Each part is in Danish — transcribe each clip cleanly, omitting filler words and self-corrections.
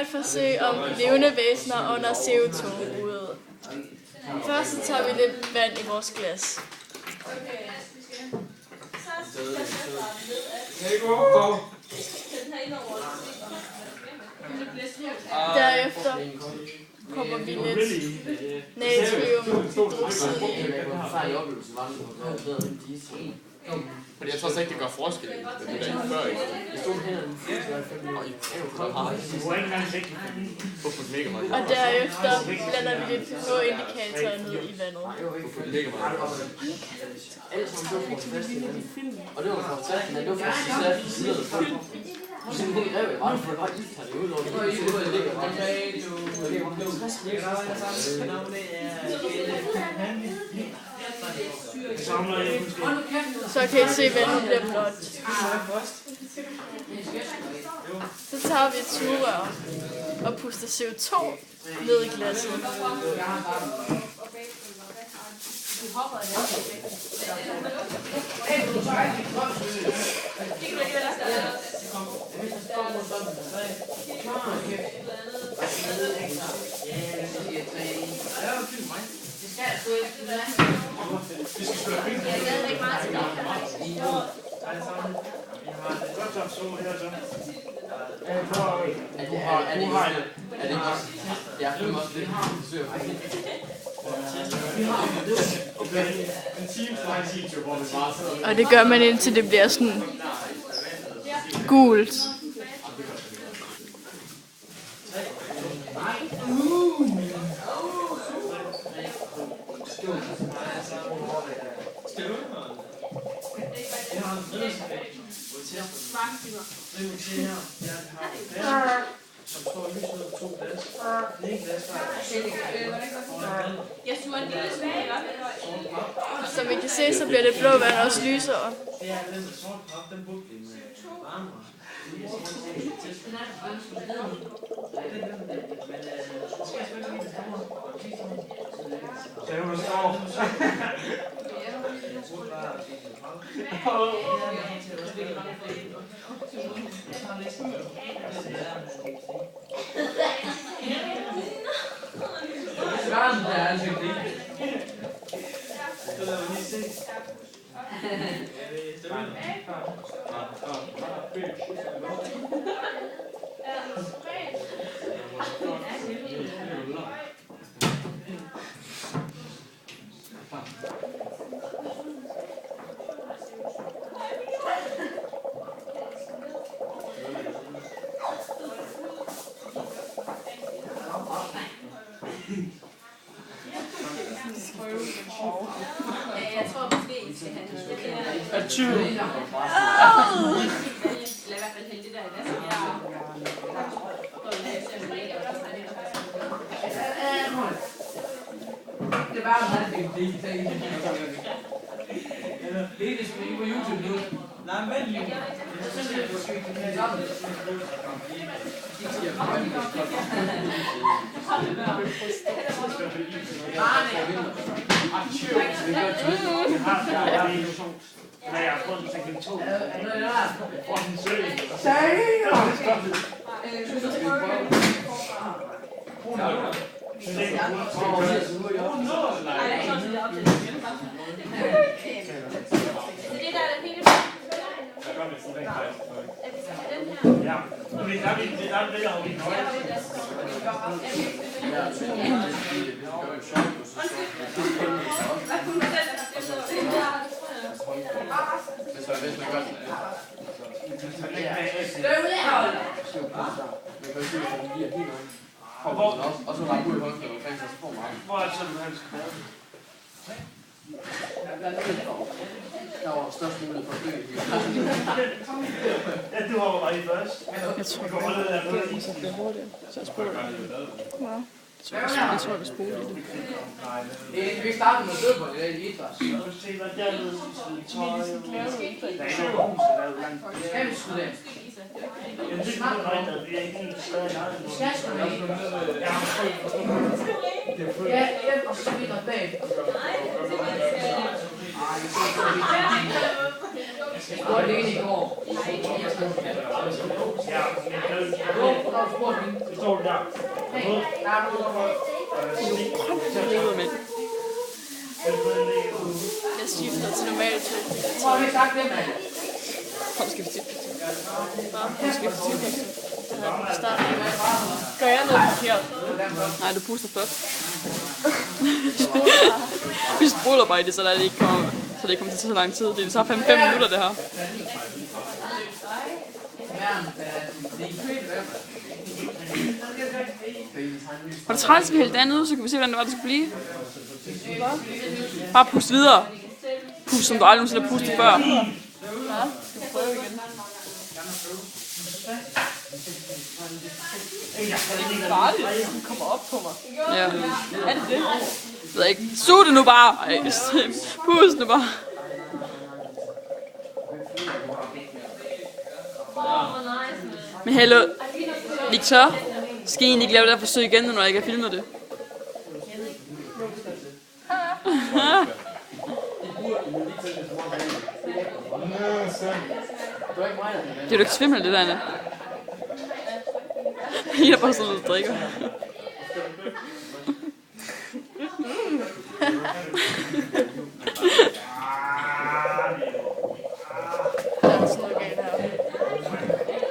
et forsøg om levende væsener under CO2-uret. Først så tager vi lidt vand i vores glas. Derefter kommer vi lidt natriumhydroxid i. Fordi jeg tror slet ikke, det gør forskel. Det er det, der før ikke. Og derefter blander vi lidt pH-indikatorer ned i vandet. Og det var fantastisk, men det var faktisk siden Så kan I se, at vandet bliver blåt. Så tager vi et sugerør og puster CO2 ned i glasset. Og det gør man indtil det bliver sådan gult. Som I kan se, så bliver det blå vand også lysere. Jeg tror måske, I skal have noget. Og 20. Eller i hvert fald heldig der i hvad som jeg det var meget vigtigt. Det er det, som ikke på YouTube nu. Nej, men lige. Nej, jeg har fået den til 2. For den søg. Ja, men det er det, jeg har lige nøje. Og så var jeg ud i håndklæder omkring sig, så får man. Hvor er det så, du har skrevet? Der var størst mulighed for at dø. Ja, du hopper bare i først. Jeg tror, Vi går holdet der noget i. så bliver hurtigt. Så jeg spoler det. Jeg tror, jeg spoler det. Vi kan starte med at døde på det der i idræt. Du kan se, hvad der er noget tøj. Der er ikke noget hus, der er langt. Skal vi sgu det? Jeg synes, det er rigtigt, at vi er ikke helt stadig meget. Ja, og så videre bag. Hvor er det ikke i går? Ja, det står der. Jeg skifter til normalt til. Hvor har vi sagt det, mand? Kom, skifte til. Kom, skifte til. Start. Gør jeg noget forkert? Nej, du puster først. Vi spoler bare i det, så det ikke kommer, så det ikke kommer til så lang tid. Det tager 5 minutter, det her. Var det træls, vi hældte andet ud, så kan vi se, hvordan det var, det skulle blive. Bare pust videre. Pust, som du aldrig nogensinde har pustet før. Ja, du prøver igen. Det er farligt, hvis den kommer op på mig. Ja. Er det det? Jeg ved ikke. Sug det nu bare. Ej, pust nu bare. Men hallo, Victor, skal I egentlig ikke lave det her forsøg igen, når jeg ikke har filmet det? Det er jo ikke svimmel, det der, Anna. I er bare sådan lidt drikker.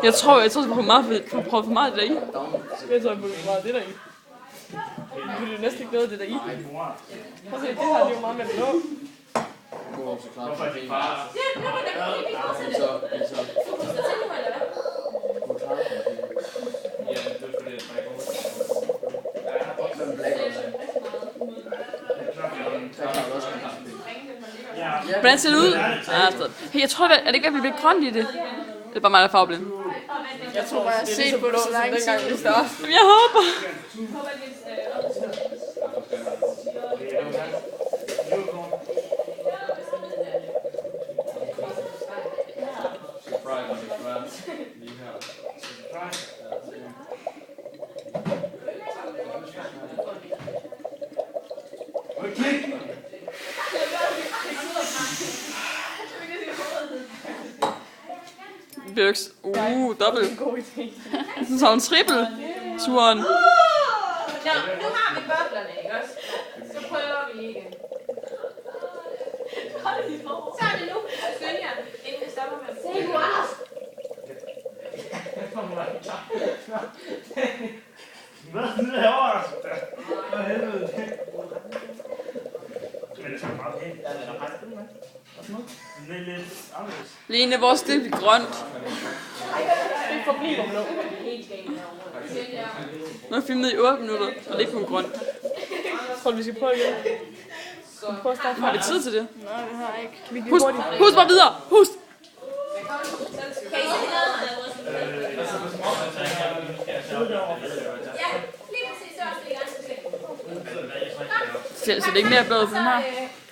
Jeg tror, jeg får for meget det der i. Jeg tror, jeg får meget det der i. Du er jo næsten ikke noget det der i. Prøv at se, det her det er jo meget med blå. Hvorfor er det bare... Ja, det er fordi, Hvordan ser det ud? Hey, jeg tror, er det ikke, at vi bliver grønt i det? Det er bare mig, der er farveblind. Jeg tror bare, jeg har set på det så lang tid, vi starter. Jeg håber. Birks. Dobbelt. Så har hun trippel. Turen. Nå, nu har vi bøblerne, ikke også? Så prøver vi lige igen. Så er det nu. Skynd jer, inden vi stopper med at se. Du, Anders! Hvad laver jeg? Hvad helvede? Men det er meget pænt. Det er lidt anderledes. Lene, hvor skal det grønt? Det forbliver blå. Nu har jeg filmet i 8 minutter, og det er kun grønt. Tror du, vi skal prøve igen? Prøv at starte Har vi tid til det? Nej, det har jeg ikke. Kan vi Husk, husk bare videre! Husk! Kan I se ja, lige præcis. Så også det i gang. Så det er ikke mere blad på den her?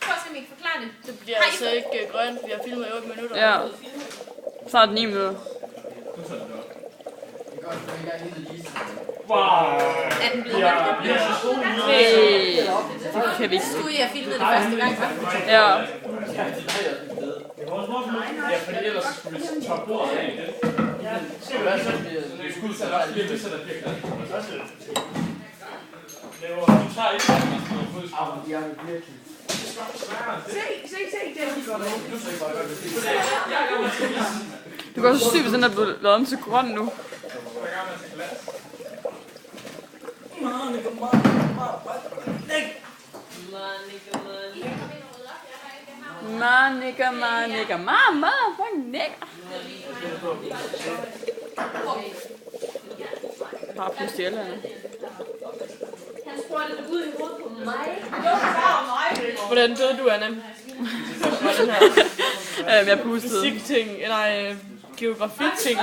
Prøv at se, om I kan forklare det. Det bliver altså ikke grønt. Vi har filmet i 8 minutter. Ja. Snart 9 minutter. Wow! Er den blevet grønt? Hey. Det kan vi ikke. Du har filmet det første gang, hva'? Ja. Ja, fordi ellers skulle vi toppe bordet af det. Det skulle så også blive det, så der bliver klart. Du tager ikke det, Du kan også syge, hvis den er blevet lavet om til grøn nu. Manika, mama, fucking nigger. Bare puste i alle hende. Han sprøjtede det ud i hovedet på mig. Hvordan døde du, Anna? Jeg pustede. Fysik-ting, eller geografi-ting.